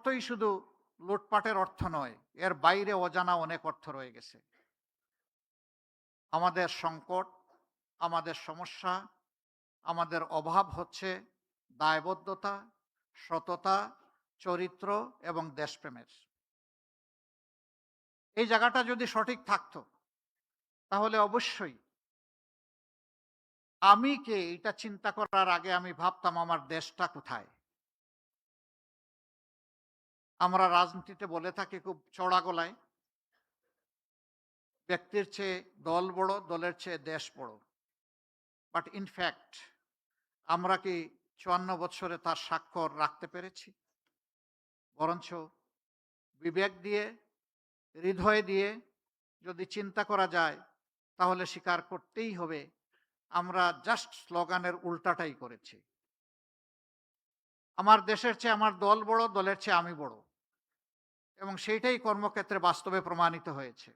অর্থই শুধু লুটপাটের অর্থ নয়, এর বাইরে অজানা অনেক অর্থ রয়ে গেছে। আমাদের সংকট, আমাদের সমস্যা, আমাদের অভাব হচ্ছে দায়বদ্ধতা, সততা, চরিত্র এবং দেশপ্রেমের। এই জায়গাটা যদি সঠিক থাকতো, তাহলে অবশ্যই আমি কে এটা চিন্তা করার আগে আমি ভাবতাম আমার দেশটা কোথায়। আমরা রাজনীতিতে বলে থাকি খুব চড়া গলায়, ব্যক্তির চেয়ে দল বড়, দলের চেয়ে দেশ বড়। বাট ইনফ্যাক্ট আমরা কি ৫৪ বছরে তার স্বাক্ষর রাখতে পেরেছি? বরঞ্চ বিবেক দিয়ে, হৃদয় দিয়ে যদি চিন্তা করা যায়, তাহলে স্বীকার করতেই হবে আমরা জাস্ট স্লোগানের উল্টাটাই করেছি। আমার দেশের চেয়ে আমার দল বড়, দলের চেয়ে আমি বড়, এবং সেইটাই কর্মক্ষেত্রে বাস্তবে প্রমাণিত হয়েছে।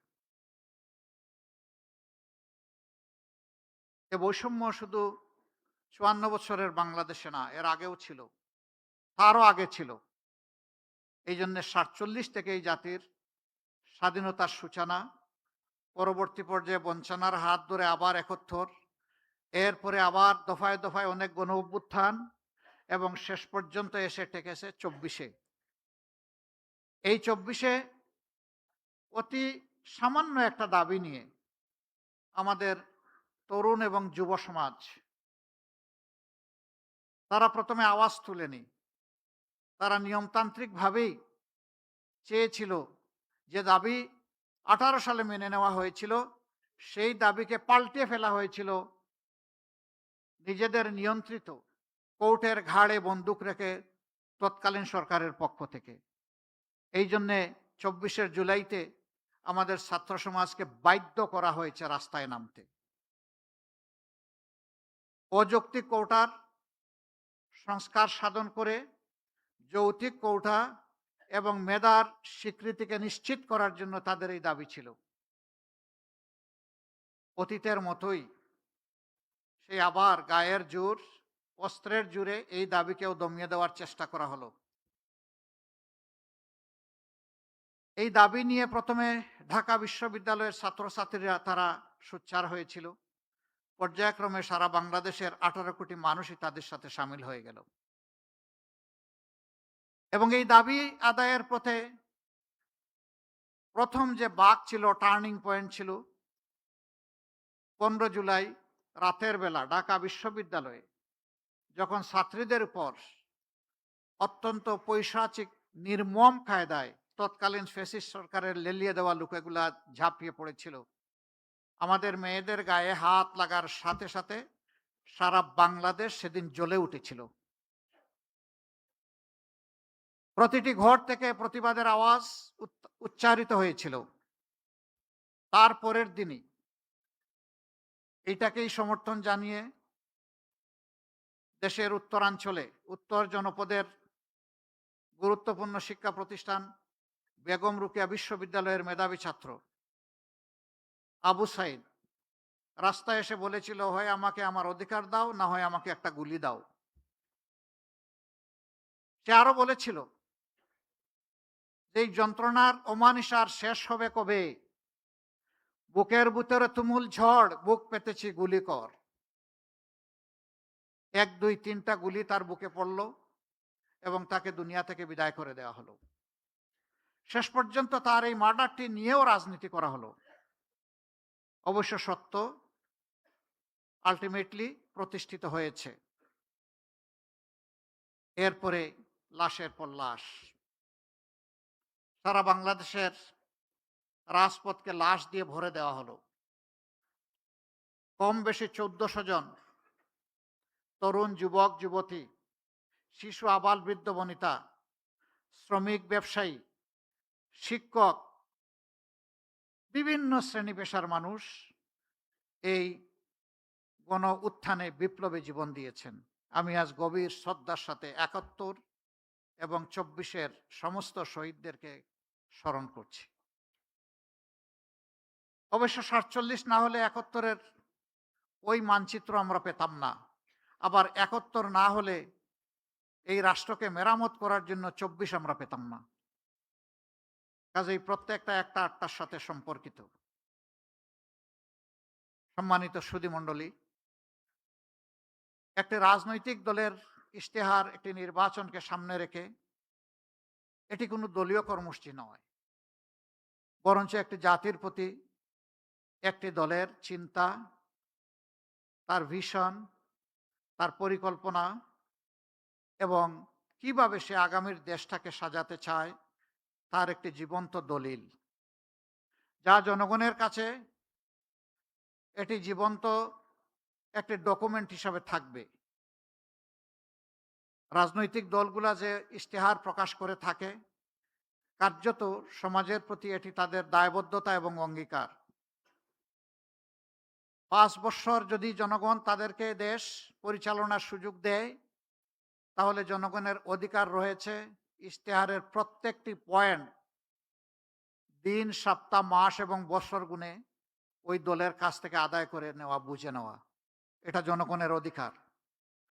এ বৈষম্য শুধু ৫৪ বছরের বাংলাদেশে না, এর আগেও ছিল, তারও আগে ছিল। এই জন্য ৪৭ থেকে এই জাতির স্বাধীনতার সূচনা, পরবর্তী পর্যায়ে বঞ্চনার হাত ধরে আবার ৭১, এরপরে আবার দফায় দফায় অনেক গণ অভ্যুত্থান, এবং শেষ পর্যন্ত এসে ঠেকেছে ২৪-এ। এই ২৪-এ অতি সামান্য একটা দাবি নিয়ে আমাদের তরুণ এবং যুব সমাজ, তারা প্রথমে আওয়াজ তুলেনি। তারা নিয়মতান্ত্রিকভাবেই চেয়েছিল যে দাবি ১৮ সালে মেনে নেওয়া হয়েছিল, সেই দাবিকে পাল্টে ফেলা হয়েছিল নিজেদের নিয়ন্ত্রিত কোর্টের ঘাড়ে বন্দুক রেখে তৎকালীন সরকারের পক্ষ থেকে। এই জন্যে ২৪শে জুলাইতে আমাদের ছাত্র সমাজকে বাধ্য করা হয়েছে রাস্তায় নামতে। অযৌক্তিক কোটার সংস্কার সাধন করে যৌক্তিক কোটা এবং মেধার স্বীকৃতিকে নিশ্চিত করার জন্য তাদের এই দাবি ছিল। অতীতের মতোই সেই আবার গায়ের জোর, অস্ত্রের জোরে এই দাবিকেও দমিয়ে দেওয়ার চেষ্টা করা হলো। এই দাবি নিয়ে প্রথমে ঢাকা বিশ্ববিদ্যালয়ের ছাত্রছাত্রীরা তারা সোচ্চার হয়েছিল। পর্যায়ক্রমে সারা বাংলাদেশের ১৮ কোটি মানুষই তাদের সাথে সামিল হয়ে গেল, এবং এই দাবি আদায়ের পথে প্রথম যে বাঁক ছিল, টার্নিং পয়েন্ট ছিল ১৫ জুলাই রাতের বেলা ঢাকা বিশ্ববিদ্যালয়ে, যখন ছাত্রীদের উপর অত্যন্ত পৈশাচিক নির্মম কায়দায় তৎকালীন ফ্যাসিস্ট সরকারের লেলিয়ে দেওয়া লোকেগুলা ঝাঁপিয়ে পড়েছিল। আমাদের মেয়েদের গায়ে হাত লাগার সাথে সাথে সারা বাংলাদেশ সেদিন জ্বলে উঠেছিল। প্রতিটি ঘর থেকে প্রতিবাদের আওয়াজ উচ্চারিত হয়েছিল। তার পরের দিনই এইটাকেই সমর্থন জানিয়ে দেশের উত্তরাঞ্চলে উত্তর জনপদের গুরুত্বপূর্ণ শিক্ষা প্রতিষ্ঠান বেগম রোকেয়া বিশ্ববিদ্যালয়ের মেধাবী ছাত্র আবু সাইদ রাস্তায় এসে বলেছিল, হয় আমাকে আমার অধিকার দাও, না হয় আমাকে একটা গুলি দাও। সে আরো বলেছিল, এই যন্ত্রণার অমানিসার শেষ হবে কবে? বুকের ভিতরে তুমুল ঝড়, বুক পেতেছি গুলি কর। ১, ২, ৩টা গুলি তার বুকে পড়ল এবং তাকে দুনিয়া থেকে বিদায় করে দেওয়া হলো। শেষ পর্যন্ত তার এই মার্ডারটি নিয়েও রাজনীতি করা হলো। অবশ্য সত্য আলটিমেটলি প্রতিষ্ঠিত হয়েছে। এরপরে লাশের পর লাশ, সারা বাংলাদেশের রাজপথকে লাশ দিয়ে ভরে দেওয়া হলো। কম বেশি ১৪০০ জন তরুণ, যুবক, যুবতী, শিশু, আবাল, বৃদ্ধ, বনিতা, শ্রমিক, ব্যবসায়ী, শিক্ষক, বিভিন্ন শ্রেণী পেশার মানুষ এই গণ উত্থানে বিপ্লবী জীবন দিয়েছেন। আমি আজ গভীর শ্রদ্ধার সাথে ৭১ এবং ২৪-এর সমস্ত শহীদদেরকে স্মরণ করছি। অবশ্য ৪৭ না হলে ৭১-এর ওই মানচিত্র আমরা পেতাম না। আবার ৭১ না হলে এই রাষ্ট্রকে মেরামত করার জন্য ২৪ আমরা পেতাম না। কাজেই প্রত্যেকটা একটা আটটার সাথে সম্পর্কিত। সম্মানিত সুধীমণ্ডলী, একটি রাজনৈতিক দলের ইশতেহার একটি নির্বাচনকে সামনে রেখে এটি কোনো দলীয় কর্মসূচি নয়, বরঞ্চ একটি জাতির প্রতি একটি দলের চিন্তা, তার ভিশন, তার পরিকল্পনা এবং কিভাবে সে আগামীর দেশটাকে সাজাতে চায় তার একটি জীবন্ত দলিল, যা জনগণের কাছে এটি জীবন্ত একটি ডকুমেন্ট হিসাবে থাকবে। রাজনৈতিক দলগুলা যে ইশতেহার প্রকাশ করে থাকে, কার্যত সমাজের প্রতি এটি তাদের দায়বদ্ধতা এবং অঙ্গীকার। ৫ বৎসর যদি জনগণ তাদেরকে দেশ পরিচালনার সুযোগ দেয়, তাহলে জনগণের অধিকার রয়েছে ইশতেহারের প্রত্যেকটি পয়েন্ট দিন, সপ্তাহ, মাস এবং বৎসর গুণে ওই দলের কাছ থেকে আদায় করে নেওয়া, বুঝে নেওয়া। এটা জনগণের অধিকার।